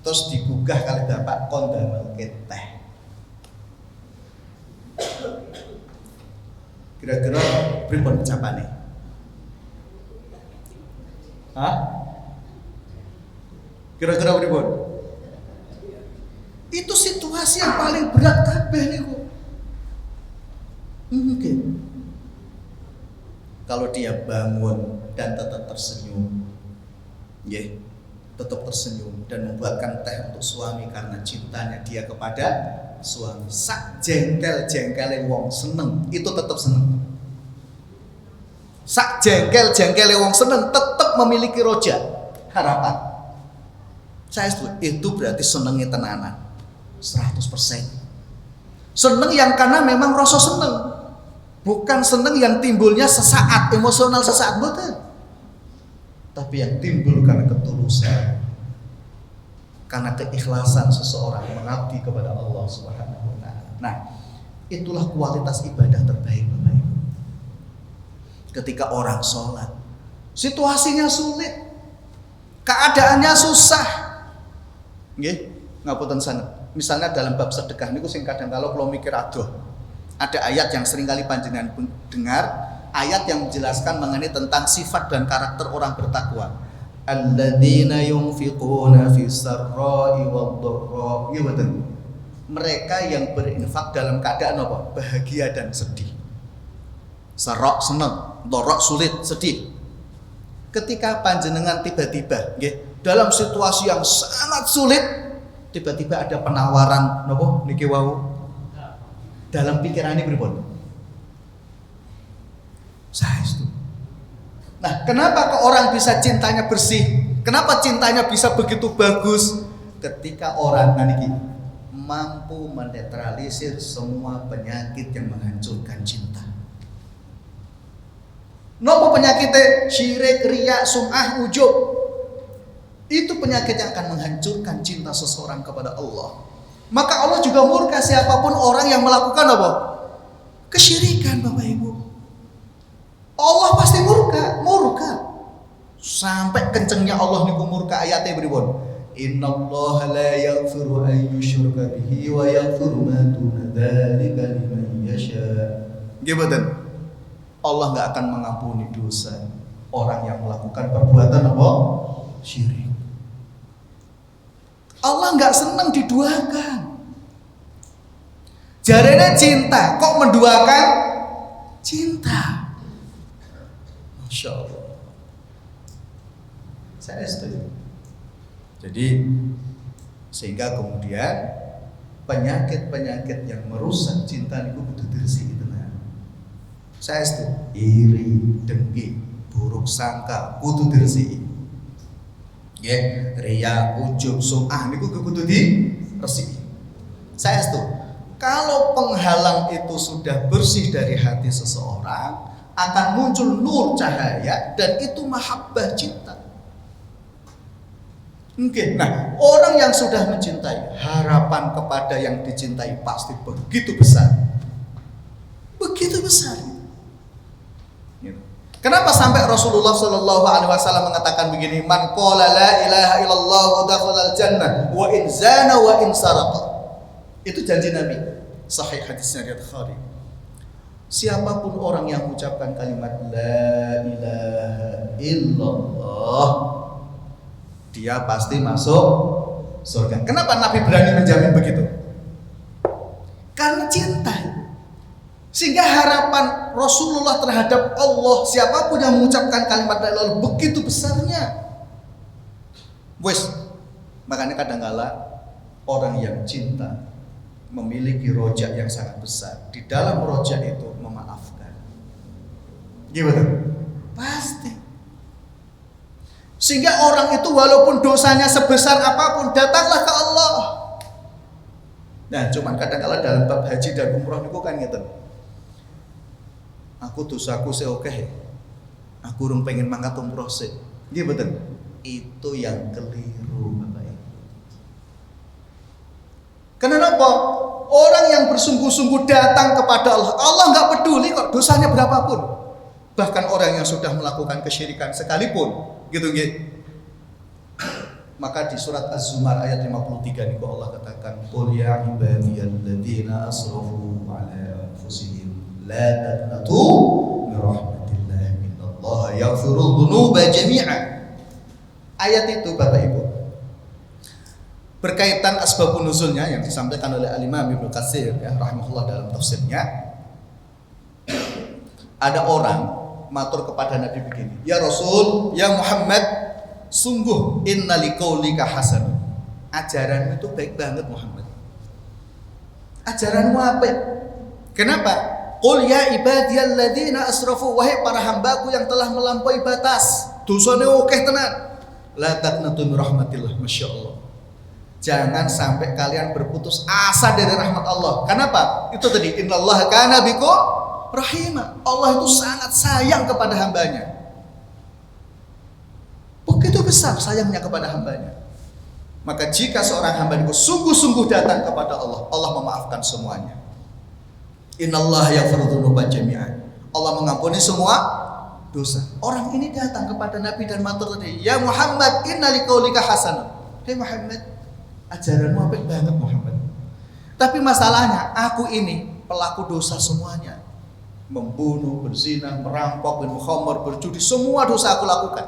A: Terus digugah kali bapak kon damel teh. Kira-kira pripun ucapane? Hah? Kira-kira pripun? Itu situasi yang paling berat kabeh niku. Mungkin kalau dia bangun dan tetap tersenyum, tetap tersenyum dan membuatkan teh untuk suami karena cintanya dia kepada suami. Sak jengkel-jengkele wong seneng, itu tetap seneng. Sak jengkel-jengkele wong seneng tetap memiliki roja, harapan. Saya setuju, itu berarti senengnya tenanan 100%. Seneng yang karena memang rasa seneng, bukan seneng yang timbulnya sesaat, emosional sesaat, betul. Tapi yang timbul karena ketulusan, karena keikhlasan seseorang mengabdi kepada Allah Subhanahu wa taala. Nah, itulah kualitas ibadah terbaik Bapak Ibu. Ketika orang sholat, situasinya sulit, keadaannya susah, nggih, ngapunten sanget. Misalnya dalam bab sedekah niku sing kadang kalau mikir aduh, ada ayat yang sering kali panjenengan dengar, ayat yang menjelaskan mengenai tentang sifat dan karakter orang bertakwa. Alladzina yunfiquna fis sarra'i wad-dharra. Iya betul. Mereka yang berinfak dalam keadaan apa? Bahagia dan sedih. Sarra senang, dharra sulit, sedih. Ketika panjenengan tiba-tiba nggih dalam situasi yang sangat sulit, tiba-tiba ada penawaran napa niki wau. Dalam pikirannya pripun? Saestu. Nah, kenapa kok orang bisa cintanya bersih? Kenapa cintanya bisa begitu bagus? Ketika orang niki mampu menetralisir semua penyakit yang menghancurkan cinta. Nopo penyakitnya? Syirik, riya, sum'ah, ujub. Itu penyakit yang akan menghancurkan cinta seseorang kepada Allah. Maka Allah juga murka siapapun orang yang melakukan apa? Kesyirikan, Bapak Ibu. Allah pasti murka. Sampai kencengnya Allah niku murka ayatnya beribun. Innallaha la yaghfiru an yushraka bihi wa yaghfiru ma duna dzalika liman yasha. Gimana? Allah enggak akan mengampuni dosa orang yang melakukan perbuatan apa? Syirik. Allah enggak senang diduakan. Jarene cinta, kok menduakan cinta? Masya Allah. Saya setuju. Jadi sehingga kemudian penyakit-penyakit yang merusak cinta itu kudu diresiki tenan. Saya setuju. Iri, dengki, buruk sangka kudu diresiki. Nggih, riya, ujub, sum'ah niku kudu diresiki. Saya setuju. Kalau penghalang itu sudah bersih dari hati seseorang, akan muncul nur cahaya dan itu mahabbah cinta. Mungkin. Nah, orang yang sudah mencintai, harapan kepada yang dicintai pasti begitu besar. Begitu besar. Kenapa sampai Rasulullah Shallallahu Alaihi Wasallam mengatakan begini? Man qala la ilaha illallah dakhalal jannah wa in zana wa in saraqa. Itu janji Nabi. Sahih hadisnya riwayat Bukhari. Siapapun orang yang mengucapkan kalimat la ilaha illallah, dia pasti masuk surga. Kenapa Nabi berani menjamin begitu? Karena cinta. Sehingga harapan Rasulullah terhadap Allah, siapapun yang mengucapkan kalimat la ilaha illallah begitu besarnya. Wes, makanya kadang-kala orang yang cinta memiliki rojak yang sangat besar. Di dalam rojak itu memaafkan. Gimana? Pasti. Sehingga orang itu walaupun dosanya sebesar apapun, datanglah ke Allah. Nah, cuman kadang-kala dalam bab haji dan umroh niku kan ngeten. Aku dosaku seokeh. Aku urung pengen mangkat umroh sih. Nggih betul. Itu yang keliru, Bapak Ibu. Kenapa? Orang yang bersungguh-sungguh datang kepada Allah, Allah nggak peduli kok dosanya berapapun. Bahkan orang yang sudah melakukan kesyirikan sekalipun, gitu. Maka di surat Az-Zumar ayat 53 niku Allah katakan, "Qul ya ibadiyalladzina asrafu ala anfusihim la taqnatu min rahmatillah innallaha yaghfirudz dzunuba jami'a." Ayat itu Bapak Ibu berkaitan asbabun nuzulnya yang disampaikan oleh Al-Imam Ibnu Katsir ya rahimahullah dalam tafsirnya. Ada orang matur kepada Nabi begini, "Ya Rasul, ya Muhammad, sungguh inna liqaulika hasan." Ajaranmu itu baik banget Muhammad. Ajaranmu apa? Kenapa? Qul ya ibadiyalladzina asrafu, wahai para hambaku yang telah melampaui batas, dosane akeh tenan. La taqnatu min rahmatillah, masyaallah. Jangan sampai kalian berputus asa dari rahmat Allah. Kenapa? Itu tadi, innallaha kana bikum rahimah. Allah itu sangat sayang kepada hambanya. Begitu besar sayangnya kepada hambanya. Maka jika seorang hamba itu sungguh-sungguh datang kepada Allah, Allah memaafkan semuanya. Innallaha yaghfiru dzunuba jami'an. Allah mengampuni semua dosa. Orang ini datang kepada Nabi dan matur tadi, "Ya Muhammad, inna liqaulika hasanah." Hei Muhammad, ajaranmu apik banget Muhammad. Tapi masalahnya aku ini pelaku dosa semuanya. Membunuh, berzina, merampok, minum khamr, berjudi, semua dosa aku lakukan.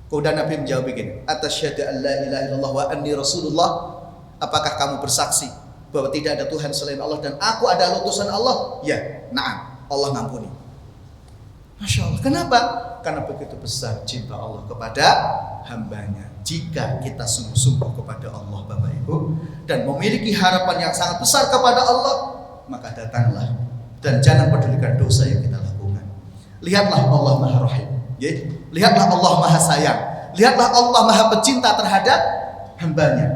A: Kemudian Nabi menjawab begini, "Atasyhadu an la ilaha illallah wa anni rasulullah?" Apakah kamu bersaksi bahwa tidak ada Tuhan selain Allah dan aku adalah utusan Allah? Ya, na'am. Allah ngampuni. Masya Allah. Kenapa? Karena begitu besar cinta Allah kepada hambanya. Jika kita sungguh-sungguh kepada Allah Bapak Ibu dan memiliki harapan yang sangat besar kepada Allah, maka datanglah dan jangan pedulikan dosa yang kita lakukan. Lihatlah Allah Maha Rahim. Lihatlah Allah Maha Sayang. Lihatlah Allah Maha Pencinta terhadap hambanya.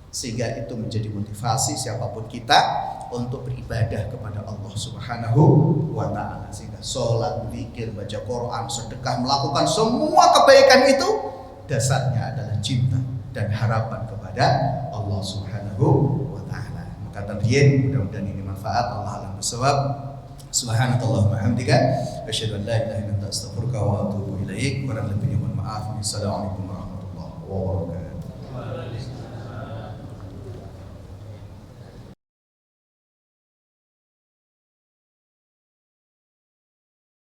A: Sehingga itu menjadi motivasi siapapun kita untuk beribadah kepada Allah Subhanahu wa ta'ala. Sehingga sholat, zikir, baca Quran, sedekah, melakukan semua kebaikan itu dasarnya adalah cinta dan harapan kepada Allah Subhanahu wa ta'ala. Maka tadian mudah-mudahan ini manfaat. Allah alam bisawab. Subhanakallahumma hamdika asyhadu an la ilaha illa anta astaghfiruka wa atubu ilaik. Kurang lebihnya mohon maaf. Assalamualaikum warahmatullahi wabarakatuh.